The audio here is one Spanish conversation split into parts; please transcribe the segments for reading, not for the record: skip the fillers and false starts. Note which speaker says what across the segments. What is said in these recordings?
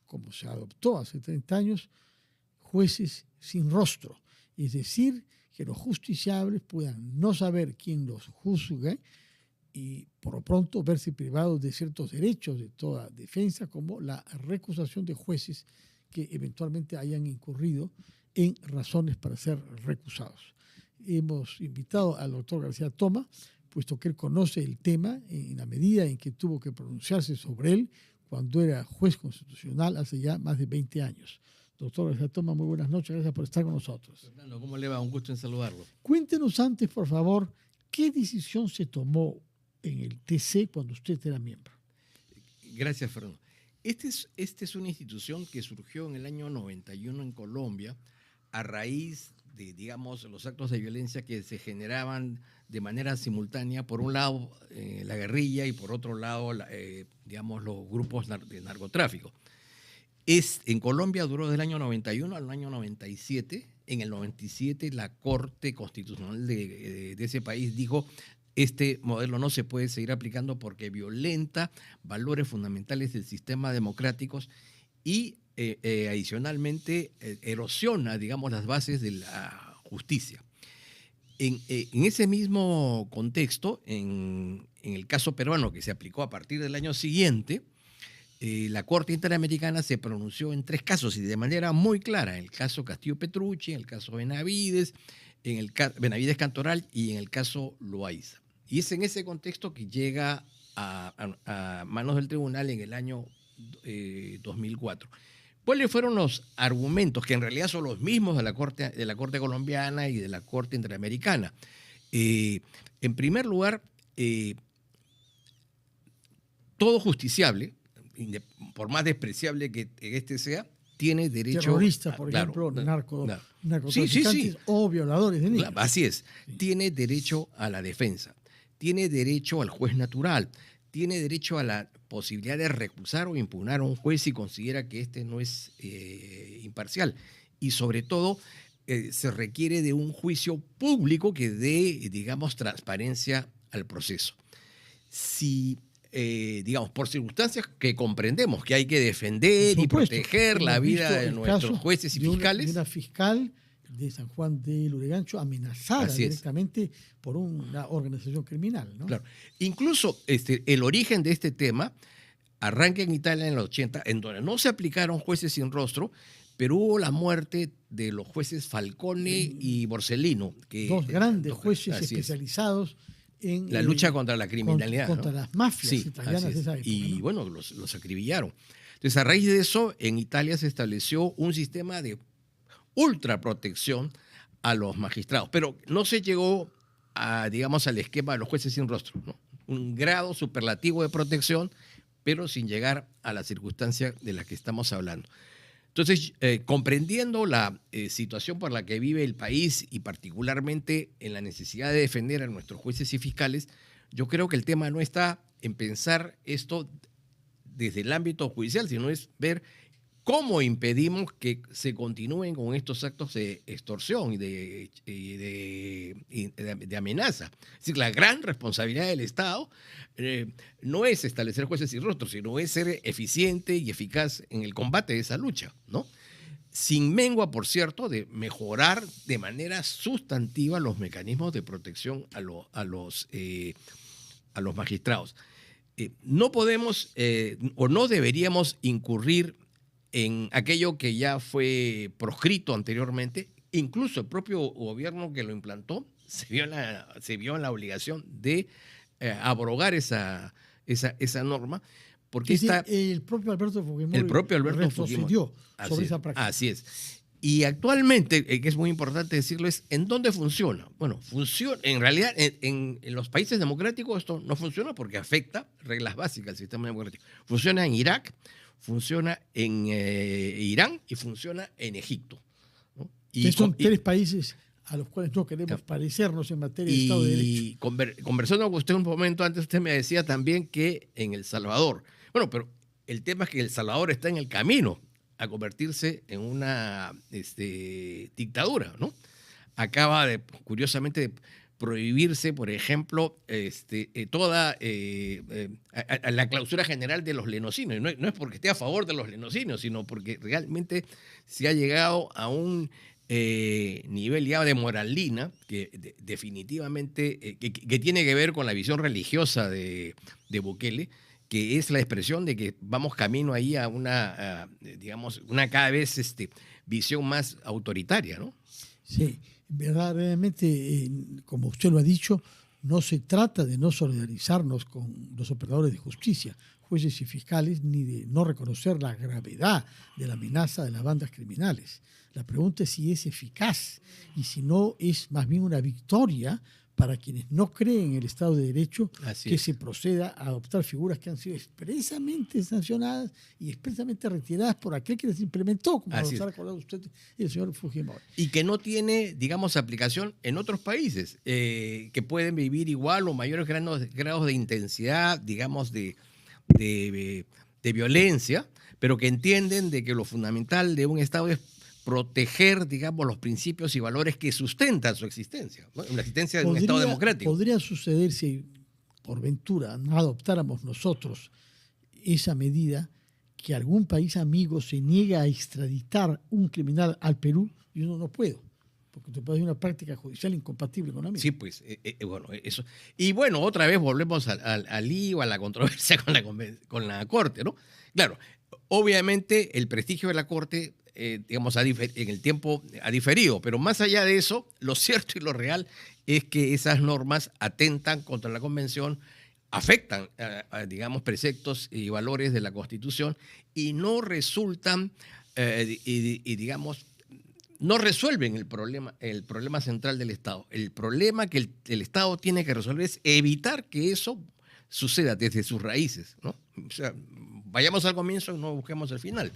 Speaker 1: como se adoptó hace 30 años, jueces sin rostro. Es decir, que los justiciables puedan no saber quién los juzgue y por lo pronto verse privados de ciertos derechos de toda defensa, como la recusación de jueces que eventualmente hayan incurrido en razones para ser recusados. Hemos invitado al doctor García Toma, puesto que él conoce el tema en la medida en que tuvo que pronunciarse sobre él cuando era juez constitucional hace ya más de 20 años. Doctor García Toma, muy buenas noches, gracias por estar con nosotros.
Speaker 2: Fernando, ¿cómo le va? Un gusto en saludarlo.
Speaker 1: Cuéntenos antes, por favor, ¿qué decisión se tomó en el TC cuando usted era miembro?
Speaker 2: Gracias, Fernando. Esta es una institución que surgió en el año 91 en Colombia a raíz de, digamos, los actos de violencia que se generaban de manera simultánea, por un lado la guerrilla y por otro lado, digamos, los grupos de narcotráfico. En Colombia duró del año 91 al año 97. En el 97 la Corte Constitucional de ese país dijo: este modelo no se puede seguir aplicando porque violenta valores fundamentales del sistema democrático y adicionalmente erosiona, digamos, las bases de la justicia. En ese mismo contexto, en el caso peruano que se aplicó a partir del año siguiente, la Corte Interamericana se pronunció en 3 casos y de manera muy clara: en el caso Castillo-Petrucci, en el caso Benavides, en el Benavides-Cantoral y en el caso Loaiza. Y es en ese contexto que llega a manos del tribunal en el año 2004. ¿Cuáles fueron los argumentos, que en realidad son los mismos de la Corte colombiana y de la Corte Interamericana? En primer lugar, todo justiciable, por más despreciable que este sea, tiene derecho...
Speaker 1: Terroristas, por ejemplo, narcotraficantes o violadores de niños.
Speaker 2: Así es. Tiene derecho a la defensa, tiene derecho al juez natural, tiene derecho a la posibilidad de recusar o impugnar a un juez si considera que este no es imparcial. Y sobre todo, se requiere de un juicio público que dé, digamos, transparencia al proceso. Si... digamos, por circunstancias que comprendemos que hay que defender y proteger la vida de nuestros jueces y fiscales.
Speaker 1: De una fiscal de San Juan de Lurigancho amenazada directamente por una organización criminal, ¿no?
Speaker 2: Claro. Incluso el origen de este tema arranca en Italia en los 80, en donde no se aplicaron jueces sin rostro, pero hubo la muerte de los jueces Falcone y Borsellino.
Speaker 1: Dos grandes jueces especializados en
Speaker 2: la lucha contra la criminalidad.
Speaker 1: Contra las mafias italianas de esa época.
Speaker 2: Y bueno, los acribillaron. Entonces, a raíz de eso, en Italia se estableció un sistema de ultraprotección a los magistrados. Pero no se llegó digamos, al esquema de los jueces sin rostro, ¿no? Un grado superlativo de protección, pero sin llegar a la circunstancia de la que estamos hablando. Entonces, comprendiendo la situación por la que vive el país y particularmente en la necesidad de defender a nuestros jueces y fiscales, yo creo que el tema no está en pensar esto desde el ámbito judicial, sino es ver cómo impedimos que se continúen con estos actos de extorsión y de amenaza. Es decir, la gran responsabilidad del Estado no es establecer jueces sin rostro, sino es ser eficiente y eficaz en el combate de esa lucha, ¿no? Sin mengua, por cierto, de mejorar de manera sustantiva los mecanismos de protección a los magistrados. No podemos o no deberíamos incurrir en aquello que ya fue proscrito anteriormente. Incluso el propio gobierno que lo implantó se vio en la obligación de abrogar esa norma, porque
Speaker 1: el propio Alberto Fujimori retrocedió sobre esa práctica.
Speaker 2: Así es. Y actualmente, que es muy importante decirlo, es ¿en dónde funciona? Bueno, en realidad en los países democráticos esto no funciona porque afecta reglas básicas del sistema democrático. Funciona en Irak, funciona en Irán y funciona en Egipto, ¿no?
Speaker 1: Y son 3 países a los cuales no queremos parecernos en materia de Estado de Derecho.
Speaker 2: Y conversando con usted un momento antes, usted me decía también que en El Salvador, bueno, pero el tema es que El Salvador está en el camino a convertirse en una dictadura, ¿no? Acaba curiosamente, de prohibirse, por ejemplo, toda la clausura general de los lenocinos. No es porque esté a favor de los lenocinos, sino porque realmente se ha llegado a un nivel ya de moralina que definitivamente que tiene que ver con la visión religiosa de Bukele, que es la expresión de que vamos camino ahí a digamos, una cada vez visión más autoritaria, ¿no?
Speaker 1: Sí, verdaderamente, como usted lo ha dicho, no se trata de no solidarizarnos con los operadores de justicia, jueces y fiscales, ni de no reconocer la gravedad de la amenaza de las bandas criminales. La pregunta es si es eficaz y si no es más bien una victoria para quienes no creen en el Estado de Derecho, que se proceda a adoptar figuras que han sido expresamente sancionadas y expresamente retiradas por aquel que las implementó, como lo ha recordado usted y el señor Fujimori.
Speaker 2: Y que no tiene, digamos, aplicación en otros países, que pueden vivir igual o mayores grados de intensidad, digamos, de violencia, pero que entienden de que lo fundamental de un Estado es proteger, digamos, los principios y valores que sustentan su existencia, ¿no? La existencia de un Estado democrático.
Speaker 1: ¿Podría suceder si, por ventura, no adoptáramos nosotros esa medida, que algún país amigo se niega a extraditar un criminal al Perú y uno no puede? Porque te puede hacer una práctica judicial incompatible con la misma.
Speaker 2: Sí, pues, bueno, eso. Y bueno, otra vez volvemos al lío, a la controversia con la Corte, ¿no? Claro, obviamente el prestigio de la Corte, digamos, en el tiempo ha diferido, pero más allá de eso, lo cierto y lo real es que esas normas atentan contra la Convención, afectan, digamos, preceptos y valores de la Constitución y no resultan, digamos, no resuelven el problema central del Estado. El problema que el Estado tiene que resolver es evitar que eso suceda desde sus raíces, ¿no? O sea, vayamos al comienzo y no busquemos el final.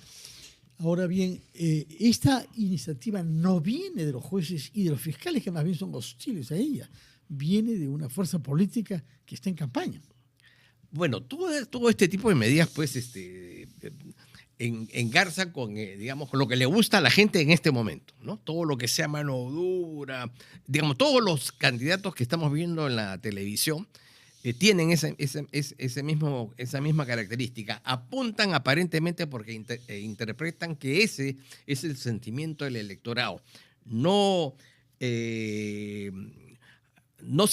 Speaker 1: Ahora bien, esta iniciativa no viene de los jueces y de los fiscales, que más bien son hostiles a ella. Viene de una fuerza política que está en campaña.
Speaker 2: Bueno, todo este tipo de medidas, pues, engarzan con, digamos, con lo que le gusta a la gente en este momento, ¿no? Todo lo que sea mano dura, digamos, todos los candidatos que estamos viendo en la televisión tienen esa misma característica. Apuntan aparentemente porque interpretan que ese es el sentimiento del electorado. No se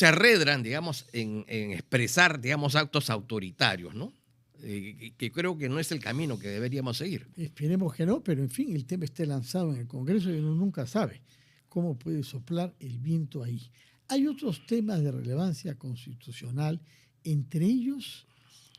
Speaker 2: arredran, digamos, en expresar, digamos, actos autoritarios, ¿no? Que creo que no es el camino que deberíamos seguir.
Speaker 1: Esperemos que no, pero en fin, el tema está lanzado en el Congreso y uno nunca sabe cómo puede soplar el viento ahí. Hay otros temas de relevancia constitucional, entre ellos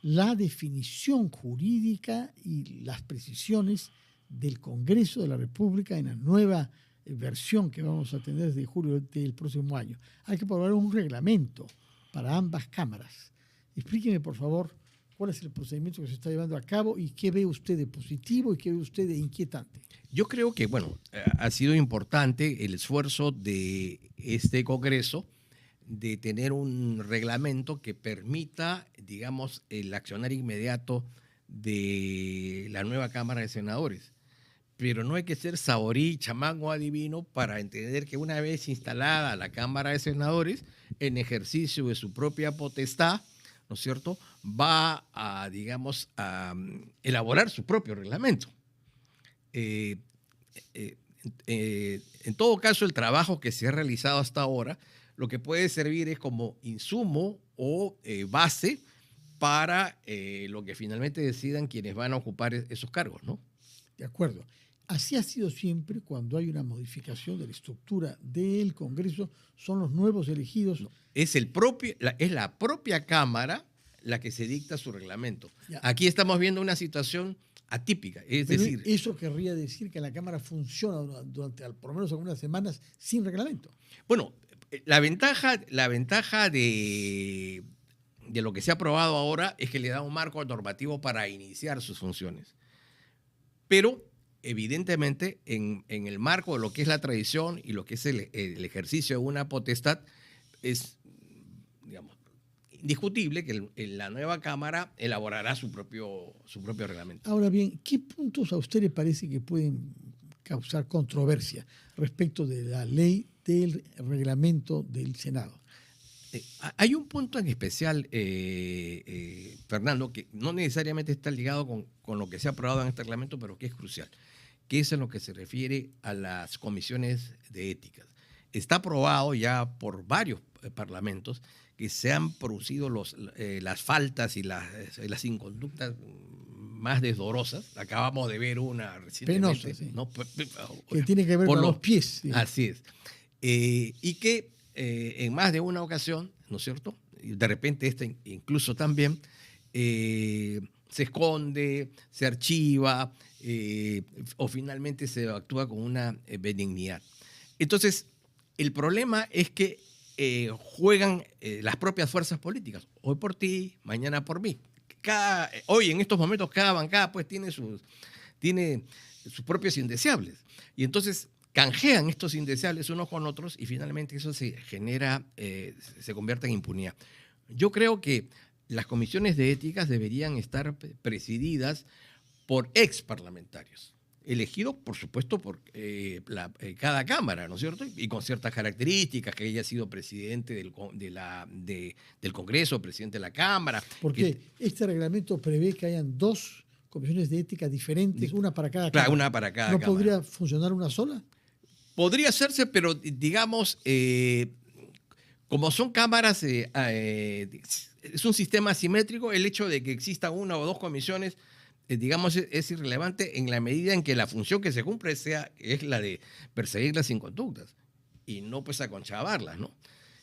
Speaker 1: la definición jurídica y las precisiones del Congreso de la República en la nueva versión que vamos a tener desde julio del próximo año. Hay que aprobar un reglamento para ambas cámaras. Explíqueme, por favor, cuál es el procedimiento que se está llevando a cabo y qué ve usted de positivo y qué ve usted de inquietante.
Speaker 2: Yo creo que, bueno, ha sido importante el esfuerzo de este Congreso de tener un reglamento que permita, digamos, el accionar inmediato de la nueva Cámara de Senadores. Pero no hay que ser saborí, chamán o adivino para entender que una vez instalada la Cámara de Senadores, en ejercicio de su propia potestad, ¿no es cierto?, va a, digamos, a elaborar su propio reglamento. En todo caso, el trabajo que se ha realizado hasta ahora, lo que puede servir es como insumo o base para lo que finalmente decidan quienes van a ocupar esos cargos, ¿no?
Speaker 1: De acuerdo. Así ha sido siempre cuando hay una modificación de la estructura del Congreso, son los nuevos elegidos.
Speaker 2: No, es la propia Cámara la que se dicta su reglamento. Ya. Aquí estamos viendo una situación atípica, es decir...
Speaker 1: Eso querría decir que la Cámara funciona durante por lo menos algunas semanas sin reglamento.
Speaker 2: Bueno, la ventaja de lo que se ha aprobado ahora es que le da un marco normativo para iniciar sus funciones. Pero, evidentemente, en el marco de lo que es la tradición y lo que es el ejercicio de una potestad, es, digamos, indiscutible que la nueva Cámara elaborará su propio reglamento.
Speaker 1: Ahora bien, ¿qué puntos a usted le parece que pueden causar controversia respecto de la ley del reglamento del Senado?
Speaker 2: Hay un punto en especial, Fernando, que no necesariamente está ligado con lo que se ha aprobado en este reglamento, pero que es crucial, que es en lo que se refiere a las comisiones de ética. Está aprobado ya por varios parlamentos que se han producido las faltas y las inconductas más desdorosas. Acabamos de ver una recientemente.
Speaker 1: Penosa, sí.
Speaker 2: ¿No?
Speaker 1: Que tiene que ver con los pies.
Speaker 2: Digamos. Así es. Y que en más de una ocasión, ¿no es cierto? Y de repente incluso también se esconde, se archiva o finalmente se actúa con una benignidad. Entonces, el problema es que juegan las propias fuerzas políticas. Hoy por ti, mañana por mí. Hoy, en estos momentos, cada bancada pues tiene sus propios indeseables. Y entonces canjean estos indeseables unos con otros y finalmente eso se convierte en impunidad. Yo creo que las comisiones de éticas deberían estar presididas por ex parlamentarios, elegidos, por supuesto, por cada Cámara, ¿no es cierto? Y con ciertas características, que haya sido presidente del Congreso, presidente de la Cámara.
Speaker 1: Porque este reglamento prevé que hayan 2 comisiones de ética diferentes, una para cada
Speaker 2: Claro,
Speaker 1: Cámara.
Speaker 2: una para cada
Speaker 1: ¿No
Speaker 2: Cámara.
Speaker 1: podría funcionar una sola?
Speaker 2: Podría hacerse, pero digamos, como son cámaras, es un sistema asimétrico, el hecho de que exista 1 o 2 comisiones, digamos, es irrelevante en la medida en que la función que se cumple es la de perseguir las inconductas y no pues aconchavarlas, ¿no?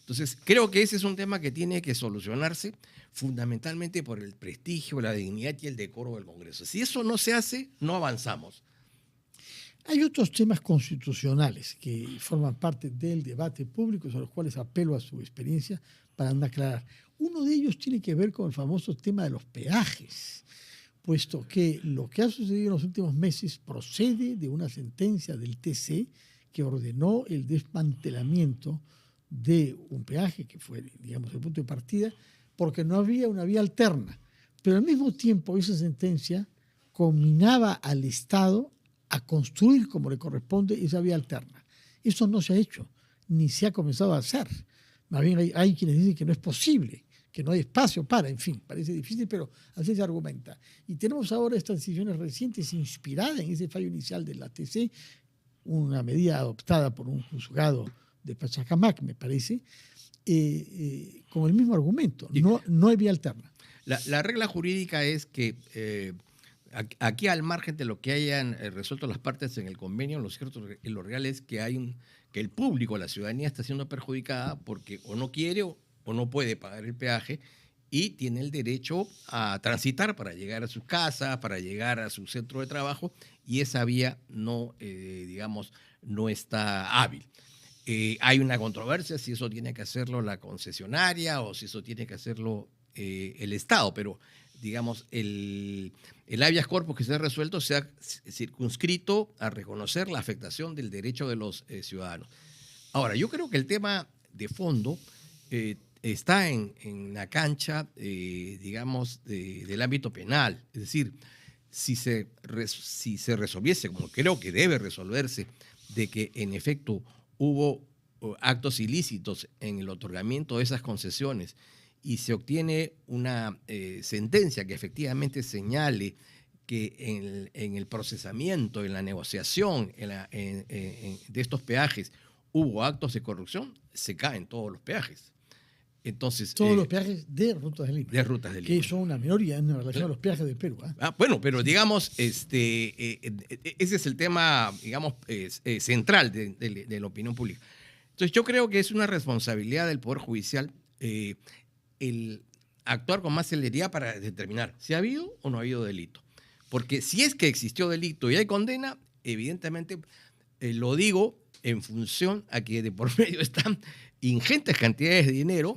Speaker 2: Entonces, creo que ese es un tema que tiene que solucionarse fundamentalmente por el prestigio, la dignidad y el decoro del Congreso. Si eso no se hace, no avanzamos.
Speaker 1: Hay otros temas constitucionales que forman parte del debate público, sobre los cuales apelo a su experiencia para aclarar. Uno de ellos tiene que ver con el famoso tema de los peajes, puesto que lo que ha sucedido en los últimos meses procede de una sentencia del TC que ordenó el desmantelamiento de un peaje, que fue, digamos, el punto de partida, porque no había una vía alterna. Pero al mismo tiempo esa sentencia conminaba al Estado a construir como le corresponde esa vía alterna. Eso no se ha hecho, ni se ha comenzado a hacer. Más bien hay quienes dicen que no es posible, que no hay espacio para, en fin, parece difícil, pero así se argumenta. Y tenemos ahora estas decisiones recientes inspiradas en ese fallo inicial de la TC, una medida adoptada por un juzgado de Pachacamac, me parece, con el mismo argumento, no hay vía alterna.
Speaker 2: La regla jurídica es que aquí, al margen de lo que hayan resuelto las partes en el convenio, lo cierto y lo real es que que el público, la ciudadanía, está siendo perjudicada porque o no quiere o no puede pagar el peaje y tiene el derecho a transitar para llegar a sus casas, para llegar a su centro de trabajo, y esa vía no está hábil. Hay una controversia si eso tiene que hacerlo la concesionaria o si eso tiene que hacerlo el Estado, pero digamos, el habeas corpus que se ha resuelto se ha circunscrito a reconocer la afectación del derecho de los ciudadanos. Ahora, yo creo que el tema de fondo está en la cancha, digamos, del ámbito penal. Es decir, si se resolviese, como creo que debe resolverse, de que en efecto hubo actos ilícitos en el otorgamiento de esas concesiones y se obtiene una sentencia que efectivamente señale que en el procesamiento, en la negociación de estos peajes hubo actos de corrupción, se caen todos los peajes. Entonces,
Speaker 1: todos los peajes de Rutas de Lima.
Speaker 2: De Rutas de Lima.
Speaker 1: Que son una minoría en relación a los peajes del Perú.
Speaker 2: Bueno, pero digamos, ese es el tema, digamos, central de la opinión pública. Entonces, yo creo que es una responsabilidad del Poder Judicial el actuar con más celeridad para determinar si ha habido o no ha habido delito. Porque si es que existió delito y hay condena, evidentemente lo digo en función a que de por medio están ingentes cantidades de dinero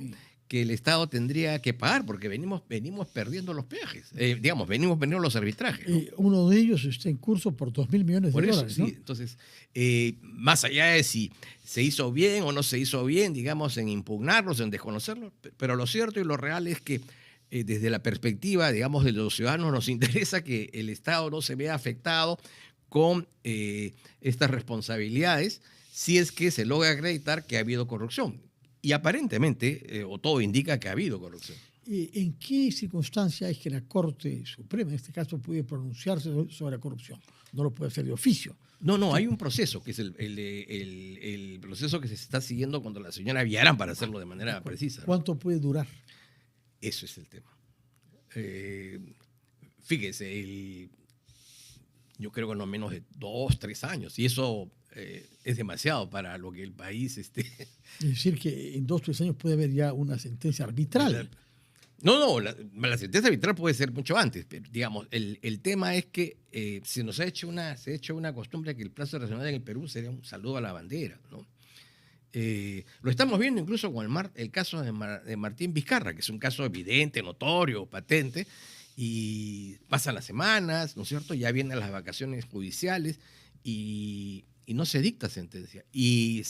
Speaker 2: que el Estado tendría que pagar, porque venimos perdiendo los peajes, venimos perdiendo los arbitrajes, ¿no?
Speaker 1: Uno de ellos está en curso por 2.000 millones de dólares, ¿no?
Speaker 2: Sí. Entonces, más allá de si se hizo bien o no se hizo bien, digamos, en impugnarlos, en desconocerlos, pero lo cierto y lo real es que desde la perspectiva, digamos, de los ciudadanos nos interesa que el Estado no se vea afectado con estas responsabilidades si es que se logra acreditar que ha habido corrupción. Y aparentemente, o todo indica que ha habido corrupción.
Speaker 1: ¿En qué circunstancia es que la Corte Suprema, en este caso, puede pronunciarse sobre la corrupción? No lo puede hacer de oficio.
Speaker 2: No, hay un proceso, que es el proceso que se está siguiendo cuando la señora Villarán, para hacerlo de manera precisa, ¿no?
Speaker 1: ¿Cuánto puede durar?
Speaker 2: Eso es el tema. Fíjese, yo creo que no menos de 2, 3 años, y eso es demasiado para lo que el país...
Speaker 1: Es decir, que en 2 o 3 años puede haber ya una sentencia arbitral.
Speaker 2: No, la sentencia arbitral puede ser mucho antes, pero digamos, el tema es que se ha hecho una costumbre que el plazo racional en el Perú sería un saludo a la bandera, ¿no? Lo estamos viendo incluso con el caso de Martín Vizcarra, que es un caso evidente, notorio, patente, y pasan las semanas, ¿no es cierto? Ya vienen las vacaciones judiciales y no se dicta sentencia. Y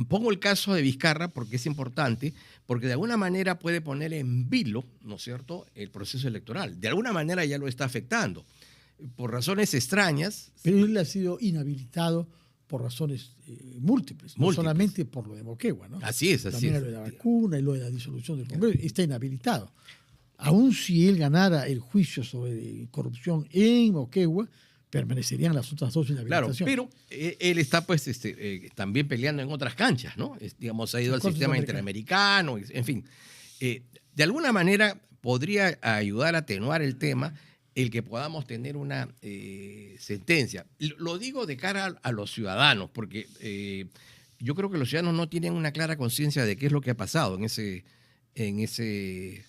Speaker 2: pongo el caso de Vizcarra porque es importante, porque de alguna manera puede poner en vilo, ¿no es cierto?, el proceso electoral. De alguna manera ya lo está afectando. Por razones extrañas.
Speaker 1: Pero él ha sido inhabilitado por razones múltiples, no solamente por lo de Moquegua, ¿no?
Speaker 2: Así es.
Speaker 1: También lo de la vacuna y lo de la disolución del Congreso. Está inhabilitado. Aún si él ganara el juicio sobre corrupción en Moquegua, permanecerían las otras 2 inhabilitaciones.
Speaker 2: Claro, pero él está pues también peleando en otras canchas, ¿no? Digamos, ha ido al sistema interamericano, en fin. De alguna manera podría ayudar a atenuar el tema el que podamos tener una sentencia. Lo digo de cara a los ciudadanos, porque yo creo que los ciudadanos no tienen una clara conciencia de qué es lo que ha pasado en ese...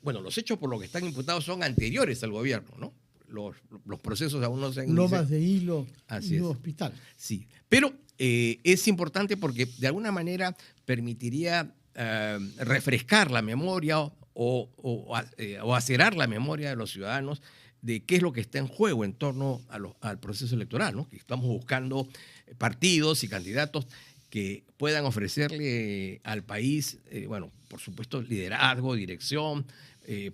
Speaker 2: Bueno, los hechos por los que están imputados son anteriores al gobierno, ¿no? Los procesos aún no se han iniciado.
Speaker 1: Lomas de Hilo y Hospital.
Speaker 2: Sí, pero es importante porque de alguna manera permitiría refrescar la memoria o acerar la memoria de los ciudadanos de qué es lo que está en juego en torno al proceso electoral, ¿no? Que estamos buscando partidos y candidatos que puedan ofrecerle al país, bueno, por supuesto, liderazgo, dirección,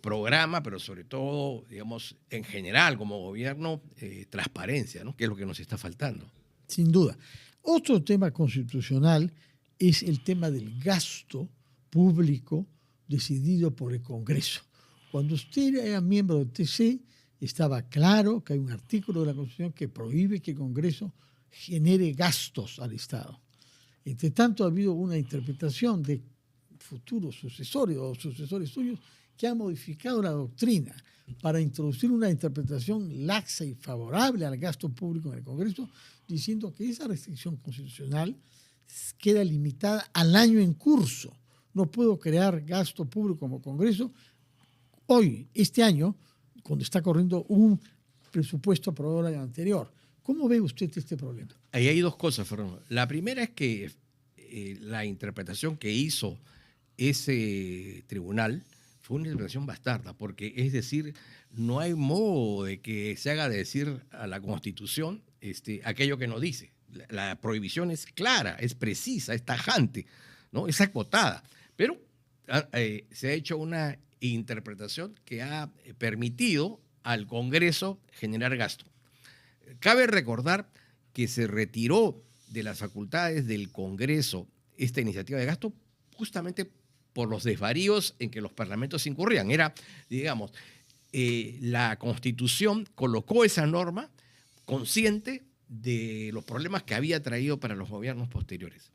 Speaker 2: programa, pero sobre todo, digamos, en general, como gobierno, transparencia, ¿no? Que es lo que nos está faltando.
Speaker 1: Sin duda. Otro tema constitucional es el tema del gasto público decidido por el Congreso. Cuando usted era miembro del TC, estaba claro que hay un artículo de la Constitución que prohíbe que el Congreso genere gastos al Estado. Entre tanto, ha habido una interpretación de futuros sucesores o sucesores suyos que han modificado la doctrina para introducir una interpretación laxa y favorable al gasto público en el Congreso, diciendo que esa restricción constitucional queda limitada al año en curso. No puedo crear gasto público como Congreso hoy, este año, cuando está corriendo un presupuesto aprobado el año anterior. ¿Cómo ve usted este problema?
Speaker 2: Ahí hay 2 cosas, Fernando. La primera es que la interpretación que hizo ese tribunal fue una interpretación bastarda, porque es decir, no hay modo de que se haga decir a la Constitución aquello que no dice. La prohibición es clara, es precisa, es tajante, ¿no? Es acotada, pero se ha hecho una interpretación que ha permitido al Congreso generar gasto. Cabe recordar que se retiró de las facultades del Congreso esta iniciativa de gasto justamente por los desvaríos en que los parlamentos incurrían. Era, digamos, la Constitución colocó esa norma consciente de los problemas que había traído para los gobiernos posteriores.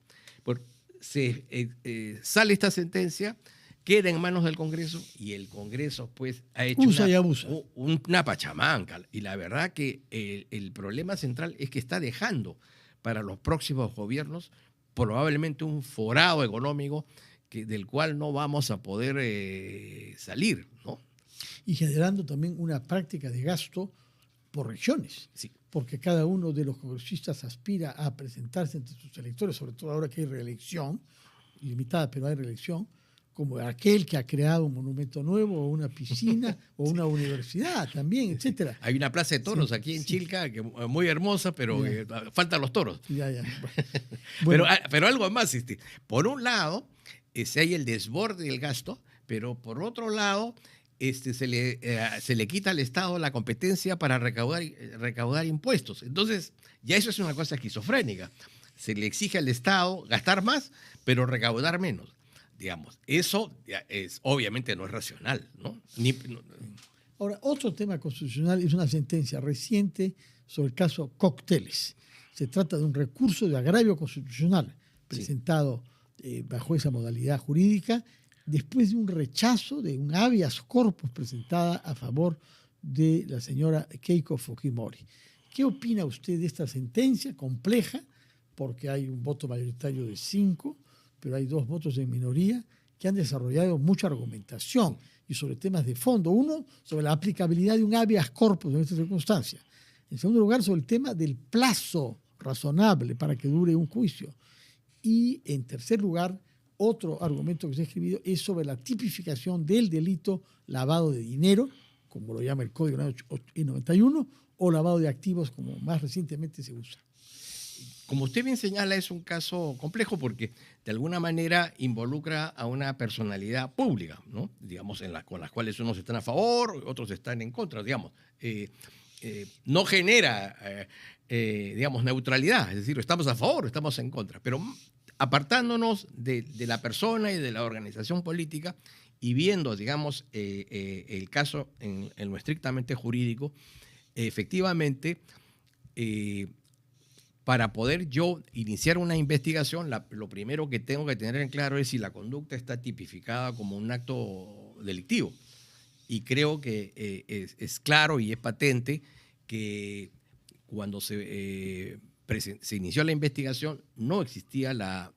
Speaker 2: Sale esta sentencia, queda en manos del Congreso y el Congreso pues ha hecho una pachamanca. Y la verdad que el problema central es que está dejando para los próximos gobiernos probablemente un forado económico del cual no vamos a poder salir, ¿no?
Speaker 1: Y generando también una práctica de gasto por regiones,
Speaker 2: sí,
Speaker 1: porque cada uno de los congresistas aspira a presentarse ante sus electores, sobre todo ahora que hay reelección, limitada, pero hay reelección, como aquel que ha creado un monumento nuevo, o una piscina, o una universidad también, etcétera.
Speaker 2: Hay una plaza de toros aquí en Chilca, que es muy hermosa, pero faltan los toros.
Speaker 1: Ya.
Speaker 2: Bueno. Pero algo más, por un lado, hay el desborde del gasto, pero por otro lado, se le quita al Estado la competencia para recaudar impuestos. Entonces, ya eso es una cosa esquizofrénica. se le exige al Estado gastar más, pero recaudar menos. Digamos, eso obviamente no es racional, ¿no?
Speaker 1: Ahora, otro tema constitucional es una sentencia reciente sobre el caso Cócteles. Se trata de un recurso de agravio constitucional presentado bajo esa modalidad jurídica después de un rechazo de un habeas corpus presentada a favor de la señora Keiko Fujimori. ¿Qué opina usted de esta sentencia compleja? Porque hay un voto mayoritario de 5, pero hay 2 votos de minoría que han desarrollado mucha argumentación y sobre temas de fondo. Uno, sobre la aplicabilidad de un habeas corpus en estas circunstancias. En segundo lugar, sobre el tema del plazo razonable para que dure un juicio. Y en tercer lugar, otro argumento que se ha escrito es sobre la tipificación del delito lavado de dinero, como lo llama el Código del año 91, o lavado de activos, como más recientemente se usa.
Speaker 2: Como usted bien señala, es un caso complejo porque de alguna manera involucra a una personalidad pública, ¿no? Digamos, con las cuales unos están a favor, otros están en contra, digamos. No genera, digamos, neutralidad, es decir, estamos a favor o estamos en contra, pero apartándonos de la persona y de la organización política y viendo, digamos, el caso en lo estrictamente jurídico, efectivamente, para poder yo iniciar una investigación, lo primero que tengo que tener en claro es si la conducta está tipificada como un acto delictivo. Y creo que es claro y es patente que cuando se inició la investigación no existía la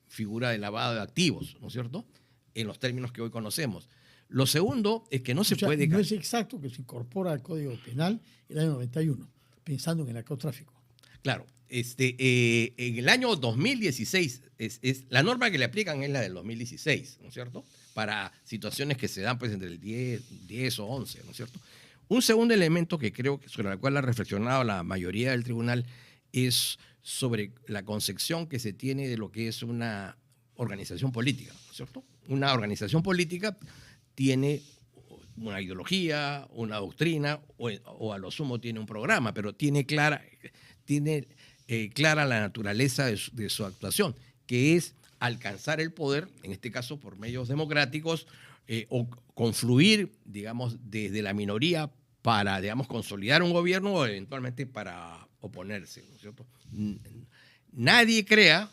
Speaker 2: figura de lavado de activos, ¿no es cierto?, en los términos que hoy conocemos. Lo segundo es que no se puede...
Speaker 1: No es exacto que se incorpora al Código Penal el año 91, pensando en el narcotráfico.
Speaker 2: Claro, en el año 2016, la norma que le aplican es la del 2016, ¿no es cierto?, para situaciones que se dan pues entre el 10 o 11, ¿no es cierto? Un segundo elemento que creo que sobre el cual ha reflexionado la mayoría del tribunal es sobre la concepción que se tiene de lo que es una organización política, ¿no es cierto? Una organización política tiene una ideología, una doctrina o a lo sumo tiene un programa, pero tiene clara la naturaleza de su actuación, que es alcanzar el poder, en este caso por medios democráticos, o confluir, digamos, desde la minoría para, digamos, consolidar un gobierno o eventualmente para oponerse, ¿no es cierto? Nadie crea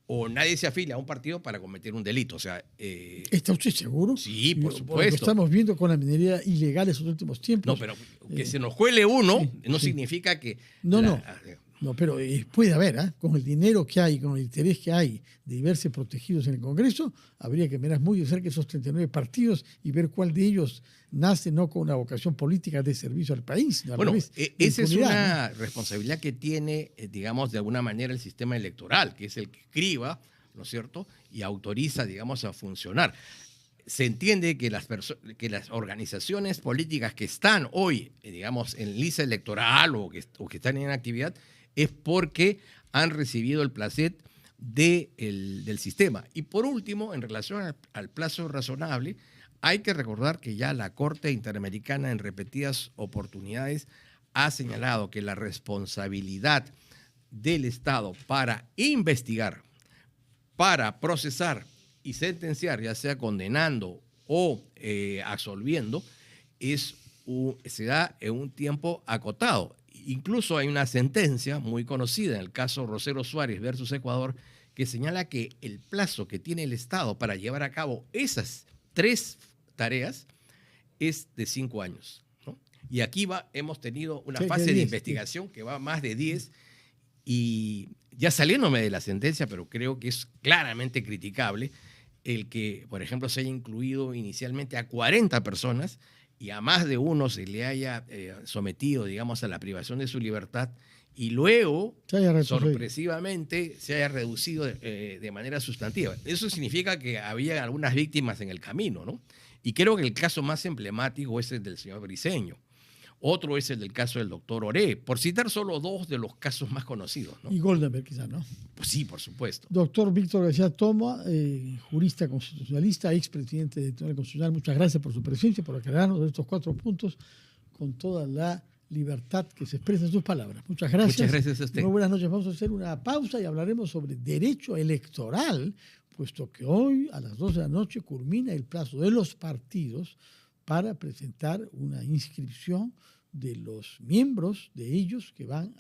Speaker 2: o nadie se afilia a un partido para cometer un delito. O sea,
Speaker 1: ¿está usted seguro?
Speaker 2: Sí, por supuesto.
Speaker 1: Lo estamos viendo con la minería ilegal en estos últimos tiempos.
Speaker 2: No, pero que se nos cuele uno
Speaker 1: sí,
Speaker 2: no significa que...
Speaker 1: No, pero puede haber, con el dinero que hay, con el interés que hay de verse protegidos en el Congreso, habría que mirar muy de cerca esos 39 partidos y ver cuál de ellos nace no con una vocación política de servicio al país.
Speaker 2: Bueno, esa es una responsabilidad que tiene, digamos, de alguna manera el sistema electoral, que es el que criba, ¿no es cierto?, y autoriza, digamos, a funcionar. Se entiende que las organizaciones políticas que están hoy, digamos, en lista electoral o que están en actividad, es porque han recibido el placet del sistema. Y por último, en relación al plazo razonable, hay que recordar que ya la Corte Interamericana en repetidas oportunidades ha señalado que la responsabilidad del Estado para investigar, para procesar y sentenciar, ya sea condenando o absolviendo, se da en un tiempo acotado. Incluso hay una sentencia muy conocida en el caso Rosero Suárez versus Ecuador que señala que el plazo que tiene el Estado para llevar a cabo esas 3 tareas es de 5 años, ¿no? Y aquí hemos tenido una fase de investigación que va más de 10 y ya saliéndome de la sentencia, pero creo que es claramente criticable el que, por ejemplo, se haya incluido inicialmente a 40 personas y a más de uno se le haya sometido, digamos, a la privación de su libertad y luego, sorpresivamente, se haya reducido de manera sustantiva. Eso significa que había algunas víctimas en el camino, ¿no? Y creo que el caso más emblemático es el del señor Briceño. Otro es el del caso del doctor Oré, por citar solo 2 de los casos más conocidos, ¿no?
Speaker 1: Y Goldenberg quizás, ¿no?
Speaker 2: Pues sí, por supuesto.
Speaker 1: Doctor Víctor García Toma, jurista constitucionalista, expresidente del Tribunal Constitucional, muchas gracias por su presencia, por aclararnos de estos 4 puntos con toda la libertad que se expresa en sus palabras. Muchas gracias.
Speaker 2: Muchas gracias a usted.
Speaker 1: Muy buenas noches. Vamos a hacer una pausa y hablaremos sobre derecho electoral, puesto que hoy a las 12 de la noche culmina el plazo de los partidos para presentar una inscripción de los miembros de ellos que van